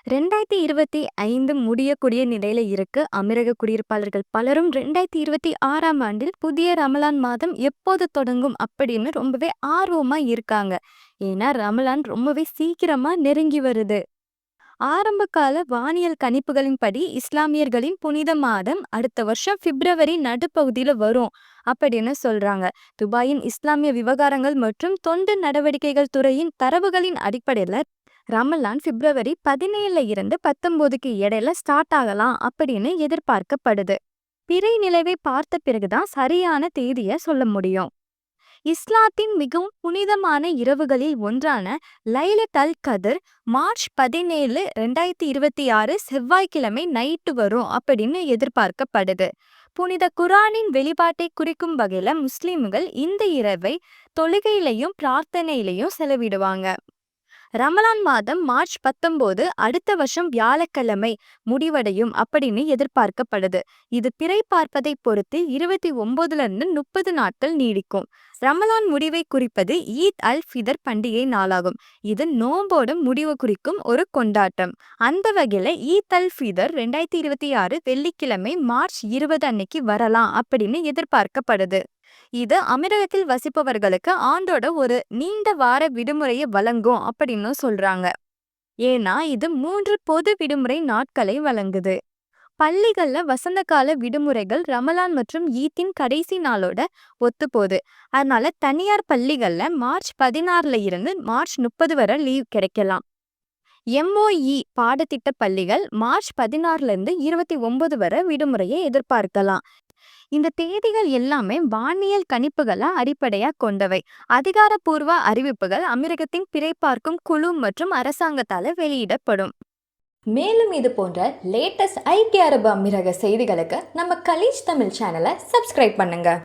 2025 முடியக்கூடிய நிலையில இருக்கு. அமீரக குடியிருப்பாளர்கள் பலரும் 2026ஆம் ஆண்டில் புதிய ரமலான் மாதம் எப்போது தொடங்கும் அப்படின்னு ரொம்பவே ஆர்வமா இருக்காங்க. ஏன்னா ரமலான் ரொம்பவே சீக்கிரமா நெருங்கி வருது. ஆரம்பகால வானியல் கணிப்புகளின்படி இஸ்லாமியர்களின் புனித மாதம் அடுத்த வருஷம் பிப்ரவரி நடுப்பகுதியில வரும் அப்படின்னு சொல்றாங்க. துபாயின் இஸ்லாமிய விவகாரங்கள் மற்றும் தொண்டு நடவடிக்கைகள் துறையின் தரவுகளின் அடிப்படையில ரமலான் பிப்ரவரி 17ல இருந்து 19க்கு இடையில ஸ்டார்ட் ஆகலாம் அப்படின்னு எதிர்பார்க்கப்படுது. பிறை நிலவை பார்த்த பிறகுதான் சரியான தேதியை சொல்ல முடியும். இஸ்லாத்தின் மிகவும் புனிதமான இரவுகளில் ஒன்றான லைலத் அல் கத்ர் மார்ச் 17, 2026 செவ்வாய்க்கிழமை நைட்டு வரும் அப்படின்னு எதிர்பார்க்கப்படுது. புனித குரானின் வெளிப்பாட்டை குறிக்கும் வகையில முஸ்லிம்கள் இந்த இரவை தொழுகையிலையும் பிரார்த்தனையிலையும் செலவிடுவாங்க. ரமலான் மாதம் மார்ச் 19 அடுத்த வருஷம் வியாழக்கிழமை முடிவடையும் அப்படின்னு எதிர்பார்க்கப்படுது. இது பிறை பார்ப்பதை பொறுத்து 29ல இருந்து 30 நாட்கள் நீடிக்கும். ரமலான் முடிவை குறிப்பது ஈத் அல் ஃபிதர் பண்டிகை நாளாகும். இது நோம்போட முடிவு குறிக்கும் ஒரு கொண்டாட்டம். அந்த வகையில ஈத் அல் ஃபிதர் 2026 வெள்ளிக்கிழமை மார்ச் 20 அன்னைக்கு வரலாம் அப்படின்னு எதிர்பார்க்கப்படுது. இது அமீரகத்தில் வசிப்பவர்களுக்கு ஆண்டோட ஒரு நீண்ட வார விடுமுறையை வழங்கும் அப்படின்னு சொல்றாங்க. ஏன்னா இது 3 பொது விடுமுறை நாட்களை வழங்குது. பள்ளிகள்ல வசந்த கால விடுமுறைகள் ரமலான் மற்றும் ஈத்தின் கடைசி நாளோட ஒத்துப்போகுது. அதனால தனியார் பள்ளிகள்ல மார்ச் 16ல இருந்து மார்ச் 30 வரை லீவ் கிடைக்கலாம். எம்ஓஇ பாடத்திட்ட பள்ளிகள் மார்ச் 16ல இருந்து 29 வரை விடுமுறையை எதிர்பார்க்கலாம். இந்த தேதிகள் எல்லாமே வானியல் கணிப்புகளை அடிப்படையா கொண்டவை. அதிகாரப்பூர்வ அறிவிப்புகள் அமீரகத்தின் பிறை பார்க்கும் குழு மற்றும் அரசாங்கத்தால வெளியிடப்படும். மேலும் இது போன்ற லேட்டஸ்ட் ஐக்கிய அரபு அமீரக செய்திகளுக்கு நம்ம கலீஜ் தமிழ் சேனலை சப்ஸ்கிரைப் பண்ணுங்க.